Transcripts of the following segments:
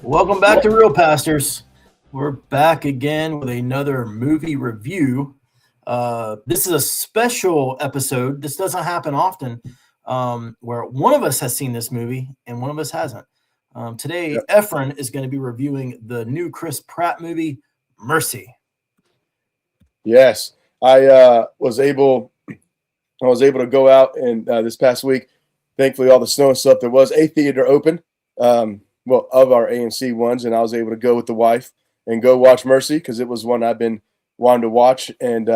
Welcome back to Real Pastors. We're back again with another movie review. This is a special episode. This doesn't happen often, where one of us has seen this movie and one of us hasn't. Today, Efren is going to be reviewing the new Chris Pratt movie, Mercy. Yes, I was able to go out and this past week. Thankfully, all the snow and stuff. There was a theater open, of our AMC ones, and I was able to go with the wife and go watch Mercy because it was one I've been wanting to watch. And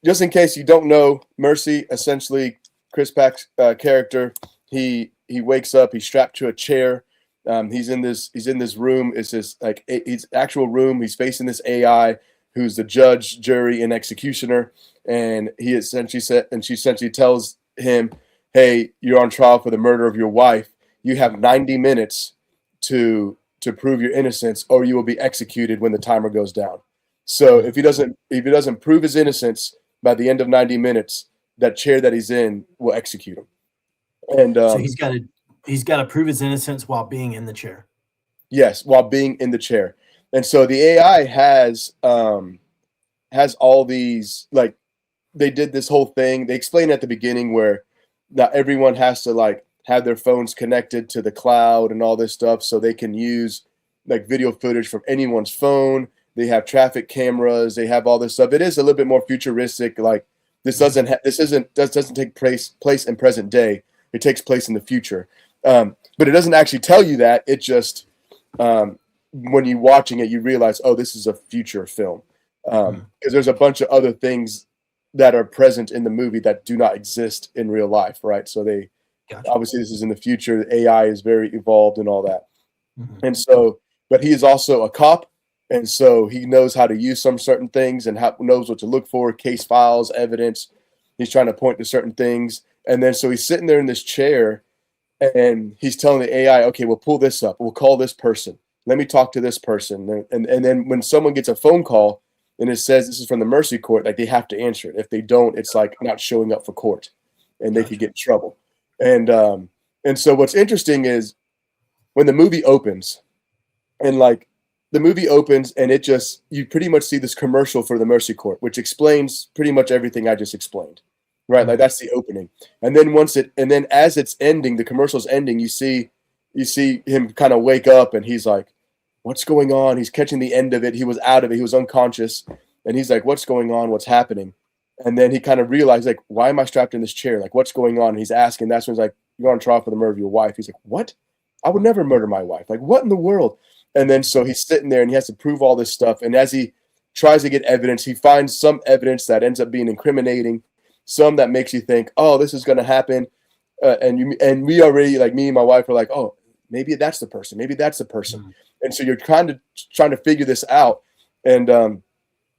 just in case you don't know, Mercy, essentially, Chris Pratt's character, he wakes up, he's strapped to a chair. He's in this room. It's this his actual room. He's facing this AI who's the judge, jury, and executioner. And she essentially tells him, "Hey, you're on trial for the murder of your wife. You have 90 minutes to prove your innocence, or you will be executed when the timer goes down." So if he doesn't prove his innocence by the end of 90 minutes, that chair that he's in will execute him. And so he's got to prove his innocence while being in the chair. Yes, while being in the chair. And so the AI has all these, like, they did this whole thing. They explained at the beginning where not everyone has to have their phones connected to the cloud and all this stuff, so they can use video footage from anyone's phone. They have traffic cameras. They have all this stuff. It is a little bit more futuristic. Like this doesn't take place in present day. It takes place in the future. But it doesn't actually tell you that. It just when you're watching it, you realize, oh, this is a future film, because there's a bunch of other things that are present in the movie that do not exist in real life, right? So obviously this is in the future. The AI is very evolved and all that. Mm-hmm. And so, but he is also a cop, and so he knows how to use some certain things and knows what to look for, case files, evidence. He's trying to point to certain things, and then so he's sitting there in this chair, and he's telling the AI, "Okay, we'll pull this up. We'll call this person. Let me talk to this person." And then when someone gets a phone call and it says this is from the Mercy Court, they have to answer it. If they don't, it's like not showing up for court, and they could get in trouble. And so what's interesting is when the movie opens, and it just, you pretty much see this commercial for the Mercy Court, which explains pretty much everything I just explained, right? Like that's the opening. And then as it's ending, the commercial's ending, you see him kind of wake up, and he's like, "What's going on?" He's catching the end of it. He was out of it. He was unconscious, and he's like, "What's going on? What's happening?" And then he kind of realized, why am I strapped in this chair? What's going on? And he's asking. That's when he's like, "You're on trial for the murder of your wife." He's like, "What? I would never murder my wife. What in the world?" And then so he's sitting there, and he has to prove all this stuff. And as he tries to get evidence, he finds some evidence that ends up being incriminating, some that makes you think, "Oh, this is going to happen." And we already, me and my wife, are like, "Oh, maybe that's the person. Maybe that's the person." Mm-hmm. And so you're trying to figure this out. And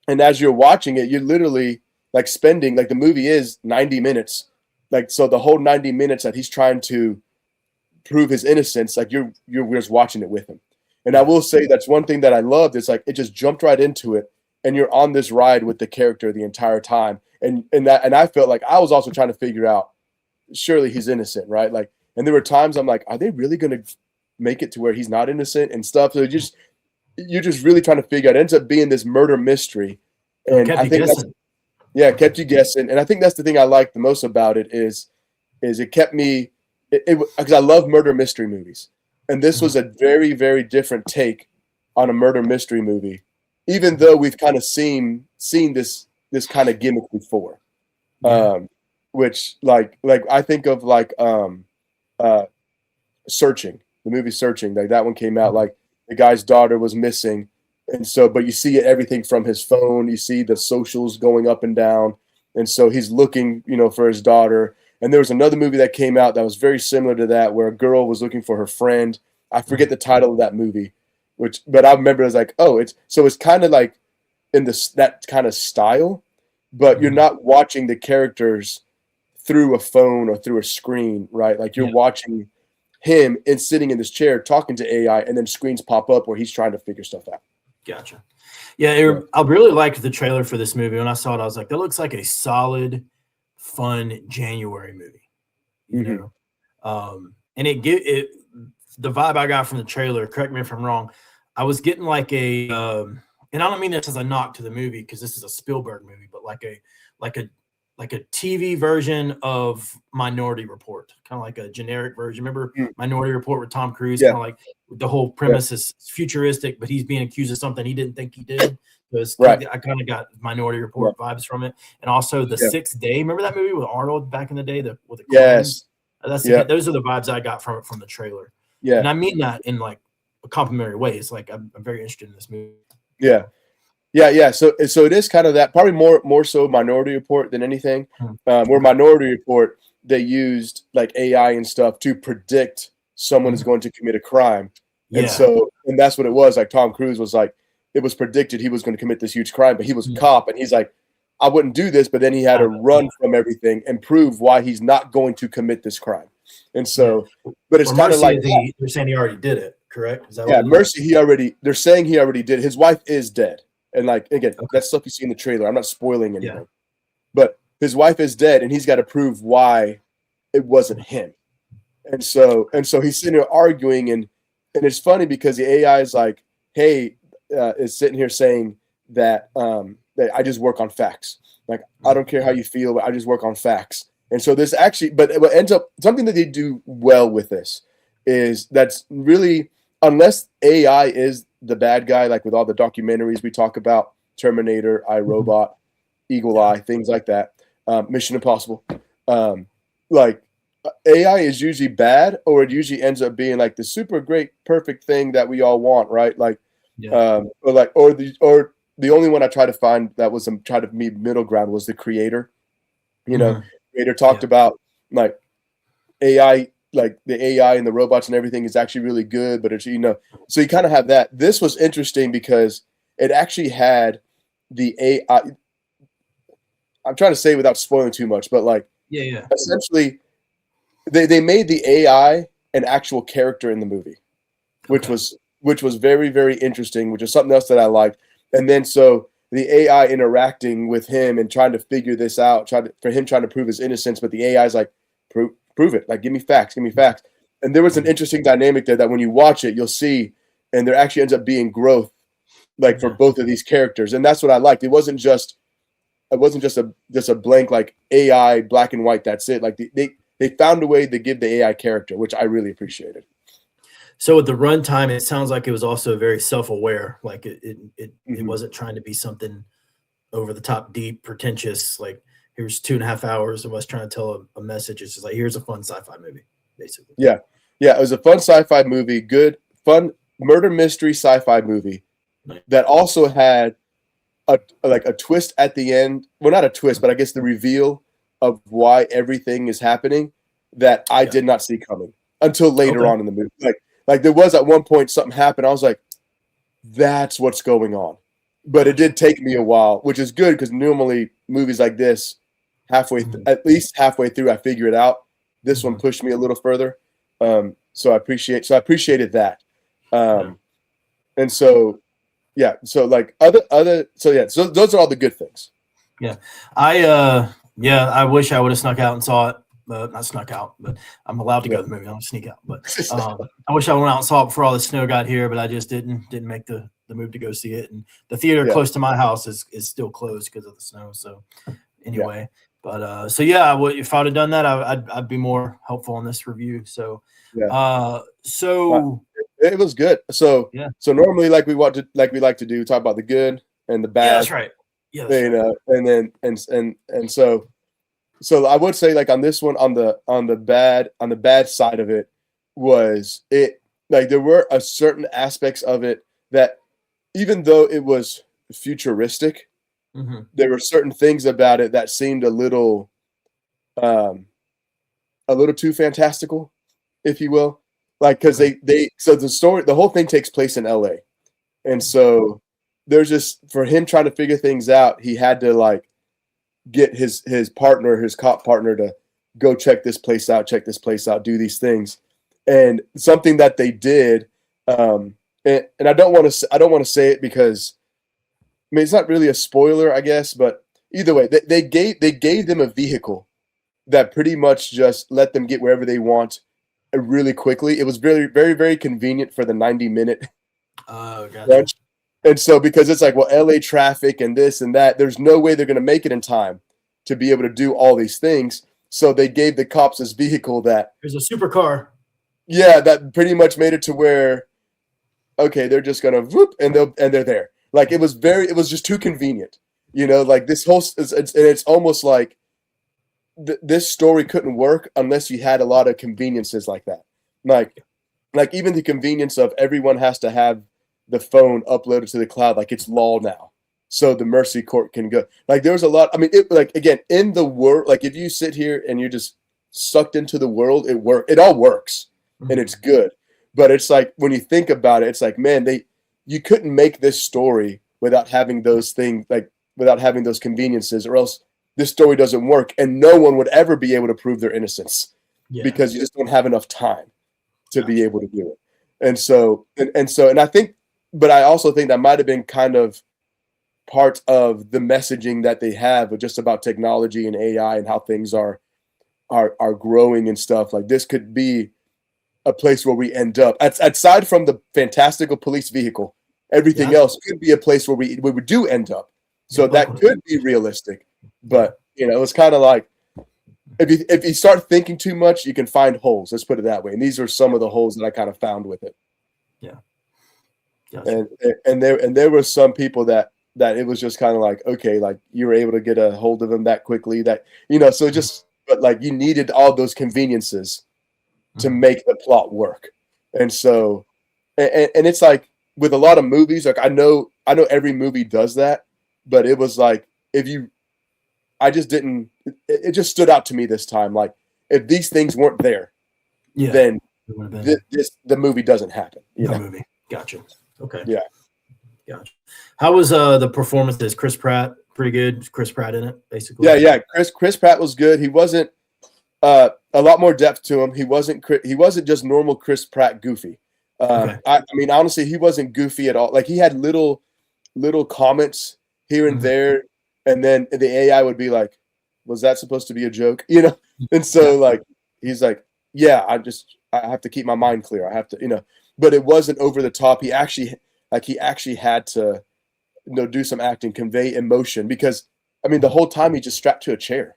as you're watching it, you're literally spending, the movie is 90 minutes. So the whole 90 minutes that he's trying to prove his innocence, you're just watching it with him. And I will say that's one thing that I loved. It's it just jumped right into it, and you're on this ride with the character the entire time. And I felt like I was also trying to figure out, surely he's innocent, right? And there were times I'm like, are they really going to make it to where he's not innocent and stuff? So you're just really trying to figure out. It ends up being this murder mystery, and I think it kept you guessing. And I think that's the thing I like the most about it is it kept me, because I love murder mystery movies, and this was a very, very different take on a murder mystery movie, even though we've kind of seen this kind of gimmick before. Which I think of Searching. The movie Searching, that one came out, the guy's daughter was missing, and so, but you see everything from his phone, you see the socials going up and down, and so he's looking, for his daughter. And there was another movie that came out that was very similar to that, where a girl was looking for her friend. I forget the title of that movie, but I remember it was it's kind of in that kind of style, but you're not watching the characters through a phone or through a screen, right? You're watching him and sitting in this chair talking to AI, and then screens pop up where he's trying to figure stuff out. Gotcha. Yeah, I really liked the trailer for this movie. When I saw it, I was like, that looks like a solid, fun January movie. You know? And it the vibe I got from the trailer, correct me if I'm wrong, I was getting like and I don't mean this as a knock to the movie because this is a Spielberg movie, but like a like a TV version of Minority Report, kind of like a generic version. Remember Minority Report with Tom Cruise? Yeah. Kind of like the whole premise is futuristic, but he's being accused of something he didn't think he did. Right. I kind of got Minority Report vibes from it, and also The Sixth Day. Remember that movie with Arnold back in the day? With the Yes. those are the vibes I got from it from the trailer. Yeah. And I mean that in like a complimentary way. It's like I'm very interested in this movie. Yeah. Yeah. So it is kind of that, probably more so Minority Report than anything. Where Minority Report, they used like AI and stuff to predict someone is going to commit a crime. Yeah. And that's what it was. Like Tom Cruise was like, it was predicted he was going to commit this huge crime, but he was a cop, and he's like, I wouldn't do this, but then he had to run from everything and prove why he's not going to commit this crime. And so, but it's kind of like they're saying he already did it, correct? Is that Mercy, they're saying he already did. His wife is dead. And like, again, that's stuff you see in the trailer. I'm not spoiling anything, but his wife is dead, and he's got to prove why it wasn't him. And so he's sitting there arguing, and it's funny because the AI is like, hey, is sitting here saying that, that I just work on facts. Like, I don't care how you feel, but I just work on facts. And so this actually, but what ends up, something that they do well with this is that's really, unless AI is the bad guy, like with all the documentaries we talk about, Terminator, iRobot, Eagle Eye, things like that, Mission Impossible, like AI is usually bad, or it usually ends up being like the super great, perfect thing that we all want, right? Like, or the only one I tried to find that was try to meet middle ground was the Creator. Creator talked about like AI, like the AI and the robots and everything is actually really good, but it's, so you kind of have that. This was interesting because it actually had the AI. I'm trying to say without spoiling too much, but like, essentially they made the AI an actual character in the movie, which was very, very interesting, which is something else that I liked. And then so the AI interacting with him and trying to figure this out, trying to prove his innocence, but the AI is like, prove it. Like, give me facts. And there was an interesting dynamic there that when you watch it, you'll see, and there actually ends up being growth, like for both of these characters. And that's what I liked. It wasn't just a blank, like AI black and white. That's it. Like they found a way to give the AI character, which I really appreciated. So with the runtime, it sounds like it was also very self-aware. Like it wasn't trying to be something over the top, deep, pretentious. Like, here's 2.5 hours of us trying to tell a message. It's just like, here's a fun sci-fi movie, basically. Yeah. It was a fun sci-fi movie, good, fun murder mystery sci-fi movie that also had a twist at the end. Well, not a twist, but I guess the reveal of why everything is happening that I did not see coming until later on in the movie. Like there was at one point something happened. I was like, that's what's going on. But it did take me a while, which is good because normally movies like this, at least halfway through, I figure it out. This one pushed me a little further. So I appreciated that. And so, so like so those are all the good things. Yeah. I wish I would have snuck out and saw it. Not snuck out, but I'm allowed to go to the movie. I don't sneak out, but I wish I went out and saw it before all the snow got here, but I just didn't make the move to go see it. And the theater close to my house is still closed because of the snow. So anyway, but if I would have done that, I'd be more helpful in this review. So it was good. So normally, like we like to do, talk about the good and the bad. Yeah, that's right. Yeah, and so I would say, like, on this one, on the bad side of it, was it like there were a certain aspects of it that, even though it was futuristic, there were certain things about it that seemed a little too fantastical, if you will. Like, because so the whole thing takes place in LA, and so there's just, for him trying to figure things out, he had to like get his cop partner to go check this place out, do these things. And something that they did, and I don't want to say it because, I mean, it's not really a spoiler, I guess, but either way, they gave them a vehicle that pretty much just let them get wherever they want really quickly. It was very, very, very convenient for the 90-minute Gotcha. crunch. And so because it's like, well, LA traffic and this and that, there's no way they're going to make it in time to be able to do all these things. So they gave the cops this vehicle that There's a supercar. yeah, that pretty much made it to where, okay, they're just gonna whoop and they're there. Like it was just too convenient, like this whole it's almost like this story couldn't work unless you had a lot of conveniences like that. Like even the convenience of everyone has to have the phone uploaded to the cloud, like it's law now. So the mercy court can go. Like there's a lot. I mean, like again, in the world, like if you sit here and you're just sucked into the world, it all works and it's good. But it's like when you think about it, it's like, man, you couldn't make this story without having those things, like without having those conveniences, or else this story doesn't work and no one would ever be able to prove their innocence because you just don't have enough time to be able to do it. And I think, but I also think that might have been kind of part of the messaging that they have just about technology and AI and how things are growing and stuff. Like this could be a place where we end up. Aside from the fantastical police vehicle, everything else could be a place where we do end up. So that could be realistic. But it's kind of like if you start thinking too much, you can find holes. Let's put it that way. And these are some of the holes that I kind of found with it. Yeah. Gotcha. And there were some people that it was just kind of like, okay, like you were able to get a hold of them that quickly that, so just, but like you needed all those conveniences to make the plot work. And so, and it's like with a lot of movies, like I know every movie does that, but it was like, it just stood out to me this time. Like if these things weren't there, then the movie doesn't happen. Movie. Gotcha. Okay. Yeah. Gotcha. How was the performances? Chris Pratt, pretty good. Chris Pratt in it, basically. Yeah. Chris Pratt was good. He wasn't a lot more depth to him. He wasn't just normal Chris Pratt goofy. Okay. I mean, honestly, he wasn't goofy at all. Like he had little comments here and there, and then the AI would be like, "Was that supposed to be a joke?" And so like he's like, "Yeah, I have to keep my mind clear. I have to, But it wasn't over the top. He actually had to do some acting, convey emotion, because I mean the whole time he just strapped to a chair,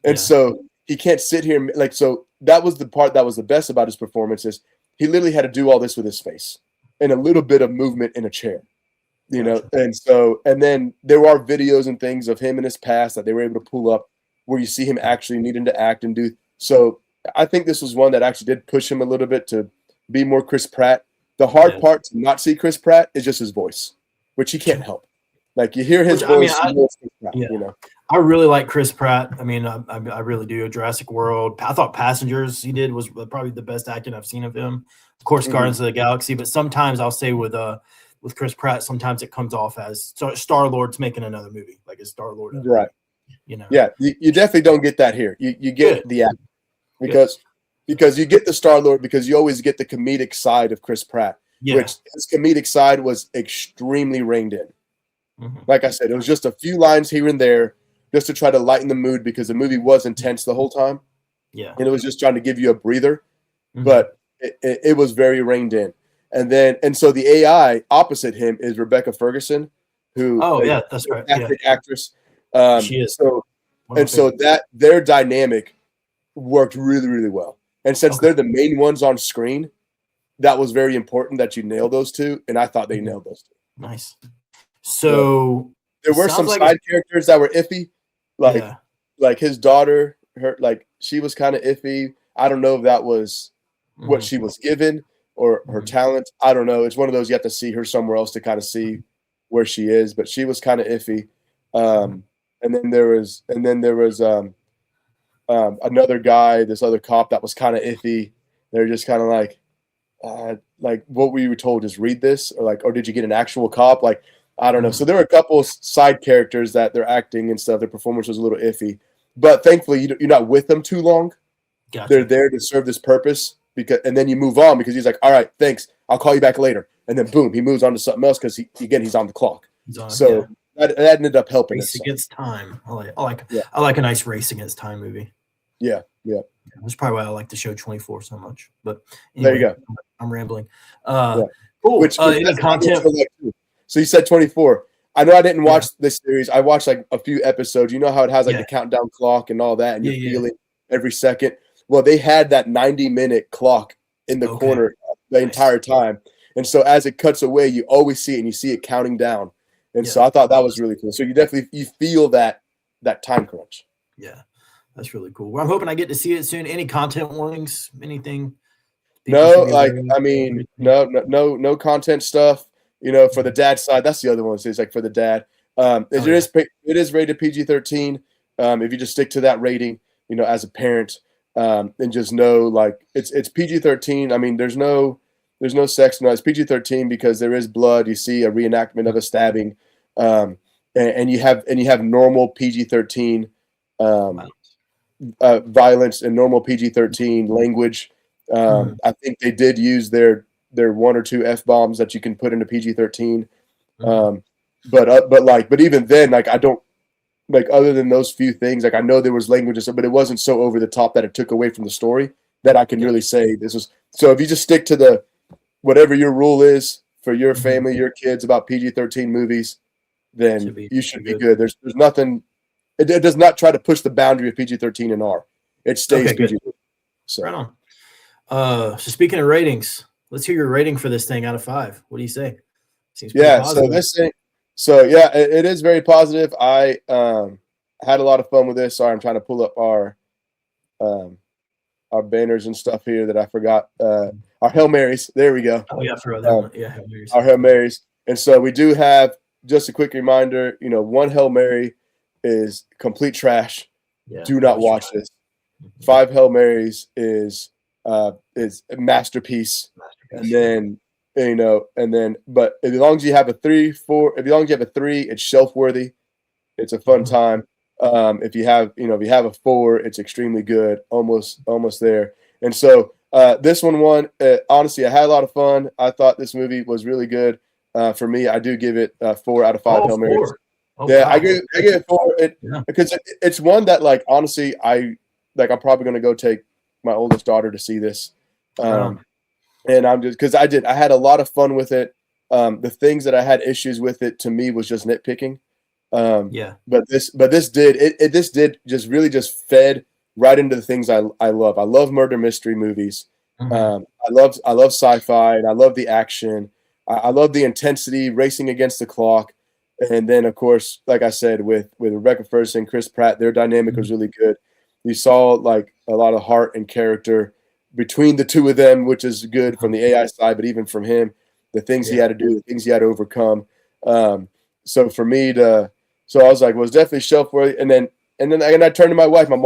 and so he can't sit here like. So that was the part that was the best about his performances. He literally had to do all this with his face and a little bit of movement in a chair, and then there are videos and things of him in his past that they were able to pull up where you see him actually needing to act and do. So I think this was one that actually did push him a little bit to be more Chris Pratt. The hard part to not see Chris Pratt is just his voice, which he can't help. Like you hear his voice, I really like Chris Pratt. I mean, I really do. Jurassic World. I thought Passengers he did was probably the best acting I've seen of him. Of course, Guardians of the Galaxy. But sometimes I'll say with Chris Pratt, sometimes it comes off as Star-Lord's making another movie, like a Star-Lord. Right. Yeah, you definitely don't get that here. You get the acting because you get the Star-Lord because you always get the comedic side of Chris Pratt, which his comedic side was extremely reined in. Like I said, it was just a few lines here and there just to try to lighten the mood because the movie was intense the whole time. Yeah. And it was just trying to give you a breather, but it was very reined in. And so the AI opposite him is Rebecca Ferguson, who that's right. Actress. She is. So that their dynamic worked really, really well. And since they're the main ones on screen, that was very important that you nail those two. And I thought they nailed those two. Nice. So there were some side characters that were iffy, like his daughter. She was kind of iffy. I don't know if that was what she was given or her talent. I don't know. It's one of those you have to see her somewhere else to kind of see where she is. But she was kind of iffy. And then there was another guy, this other cop that was kind of iffy. They're just kind of like what we were told is read this, or did you get an actual cop? Like, I don't know. So there were a couple side characters that they're acting and stuff. Their performance was a little iffy, but thankfully you're not with them too long. Gotcha. They're there to serve this purpose and then you move on because he's like, all right, thanks. I'll call you back later. And then boom, he moves on to something else because he's on the clock. That ended up helping. Race against time. I like a nice race against time movie. Yeah. That's probably why I like the show 24 so much. But There anyway, you go. I'm rambling. Yeah. Cool. Which Any that's content? like too. So you said 24. I know I didn't watch this series. I watched like a few episodes. You know how it has like the countdown clock and all that, and you're feeling every second. Well, they had that 90-minute clock in the corner the entire time. And so as it cuts away, you always see it, and you see it counting down. And so I thought that was really cool. So you feel that time crunch. Yeah, that's really cool. Well, I'm hoping I get to see it soon. Any content warnings? Anything? No, like I mean, no content stuff. You know, for the dad side, that's the other one. It's like for the dad. It is rated PG-13. If you just stick to that rating, you know, as a parent, and just know like it's PG-13. I mean, there's no sex. No, it's PG-13 because there is blood. You see a reenactment of a stabbing, and you have normal PG-13 violence and normal PG-13 language. I think they did use their 1 or 2 F-bombs that you can put into PG-13. But even then, like I don't like other than those few things, like I know there was language, but it wasn't so over the top that it took away from the story that I can really say this was. So if you just stick to the whatever your rule is for your family, your kids about PG-13 movies, then you should be good. There's nothing. It does not try to push the boundary of PG-13 and R. It stays PG-13. So. Right on. So speaking of ratings, let's hear your rating for this thing out of 5. What do you say? Seems pretty positive. So this thing, it is very positive. I had a lot of fun with this. Sorry, I'm trying to pull up our banners and stuff here that I forgot. Our Hail Marys. There we go. Oh yeah, I forgot that one. Yeah, Hail Marys. Our Hail Marys. And so we do have just a quick reminder. You know, 1 Hail Mary is complete trash. Yeah, do not watch this. 5 Hail Marys is a masterpiece. And then but as long as you have a 3, 4, as long as you have a 3, it's shelf worthy. It's a fun time. If you have a 4, it's extremely good, almost there. And so this one won. Honestly, I had a lot of fun. I thought this movie was really good. For me, I do give it 4 out of 5 Hail Marys. Wow. I give it 4 because it's one that, like, honestly, I'm probably going to go take my oldest daughter to see this. And I'm just because I had a lot of fun with it. The things that I had issues with it to me was just nitpicking. But this did just really just fed right into the things I love. I love murder mystery movies. I love sci-fi, and I love the action. I love the intensity, racing against the clock. And then, of course, like I said, with Rebecca Ferguson, Chris Pratt, their dynamic was really good. You saw like a lot of heart and character between the two of them, which is good from the AI side, but even from him, the things he had to do, the things he had to overcome. So for me I was like, well, it's definitely shelf worthy. And then I turned to my wife. My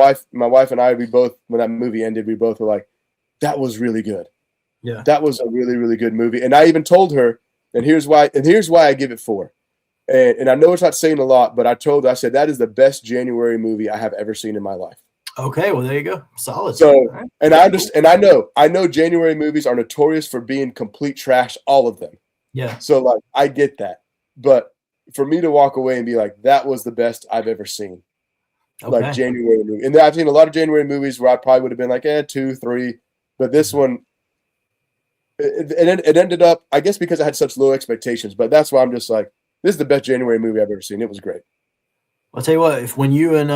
wife and I, we both, when that movie ended, we both were like, that was really good. Yeah, that was a really, really good movie. And I even told her, and here's why I give it 4. And I know it's not saying a lot, but I told her, I said, that is the best January movie I have ever seen in my life. Okay, well, there you go. Solid. So, right. And I understand, and I know January movies are notorious for being complete trash, all of them. Yeah. So, like, I get that. But for me to walk away and be like, that was the best I've ever seen. Okay. Like, January movie. And I've seen a lot of January movies where I probably would have been like, 2, 3. But this one, it ended up, I guess because I had such low expectations. But that's why I'm just like, this is the best January movie I've ever seen. It was great. I'll tell you what, if when you and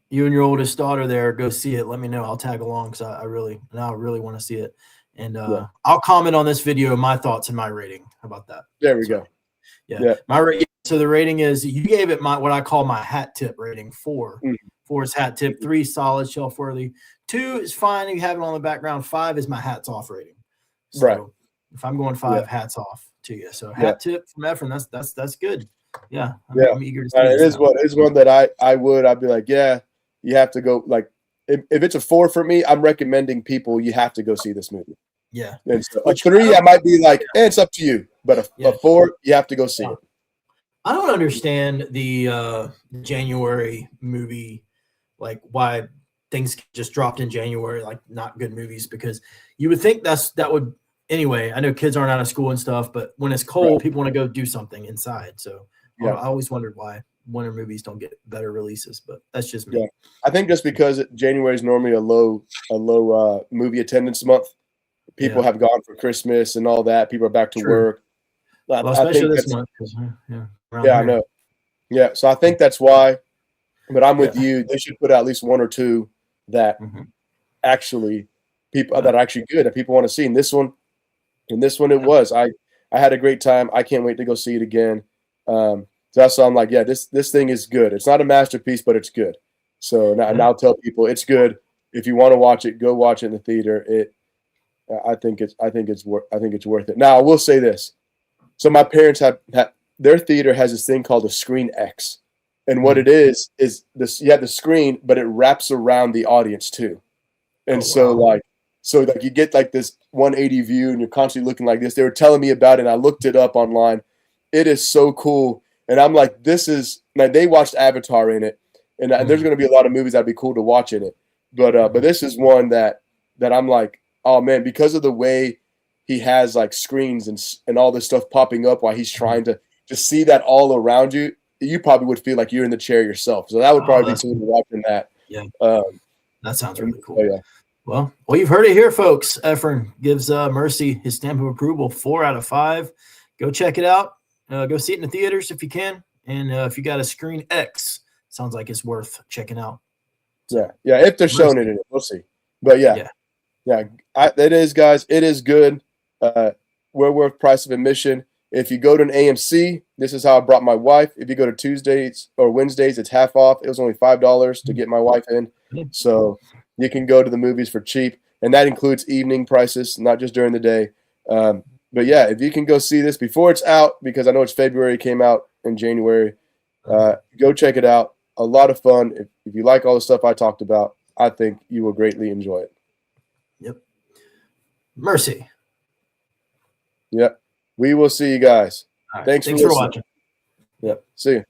your oldest daughter there go see it, let me know. I'll tag along because I really want to see it. And I'll comment on this video, my thoughts and my rating. How about that? There we go. Yeah. My rating. So the rating is, you gave it what I call my hat tip rating, 4. 4 is hat tip, 3 solid, shelf worthy. 2 is fine if you have it on the background. 5 is my hats off rating. So right. If I'm going 5, hats off to you. So hat tip from Efren, that's good. Yeah. I'm eager to see it. It's one that I'd be like, you have to go. Like, if it's a 4 for me, I'm recommending people, you have to go see this movie. Yeah. And so a 3, I might be like, it's up to you. But a 4, you have to go see it. I don't understand the January movie, like why things just dropped in January, like not good movies, because you would think that would anyway. I know kids aren't out of school and stuff, but when it's cold, people want to go do something inside. So I always wondered why winter movies don't get better releases, but that's just me. Yeah. I think just because January is normally a low movie attendance month, people have gone for Christmas and all that. People are back to work. Well, especially this month. I know. Yeah, so I think that's why. But I'm with you. They should put out at least one or two that actually people that are actually good that people want to see. And this one, it was. I had a great time. I can't wait to go see it again. So that's why I'm like, this thing is good. It's not a masterpiece, but it's good. So now I'll tell people it's good. If you want to watch it, go watch it in the theater. I think it's worth it. Now I will say this. So my parents have their theater has this thing called a Screen X. And what it is this, you have the screen, but it wraps around the audience too. And so you get like this 180 view and you're constantly looking like this. They were telling me about it and I looked it up online. It is so cool. And I'm like, this is like, they watched Avatar in it. And there's going to be a lot of movies that'd be cool to watch in it. But this is one that I'm like, oh man, because of the way he has like screens and all this stuff popping up while he's trying to just see that all around you, you probably would feel like you're in the chair yourself. So that would probably be cool to watching that. Yeah. That sounds really cool. Yeah. Well, you've heard it here, folks. Efren gives Mercy his stamp of approval, 4 out of 5. Go check it out. Go see it in the theaters if you can. And if you got a Screen X, sounds like it's worth checking out. Yeah. If they're showing it in it, we'll see. But yeah. It is, guys. It is good. We're worth price of admission. If you go to an AMC, this is how I brought my wife. If you go to Tuesdays or Wednesdays, it's half off. It was only $5 to get my wife in. So you can go to the movies for cheap. And that includes evening prices, not just during the day. But yeah, if you can go see this before it's out, because I know it's February, it came out in January, go check it out. A lot of fun. If you like all the stuff I talked about, I think you will greatly enjoy it. Yep. Mercy. Yep. We will see you guys. Right. Thanks for watching. Yep. See you.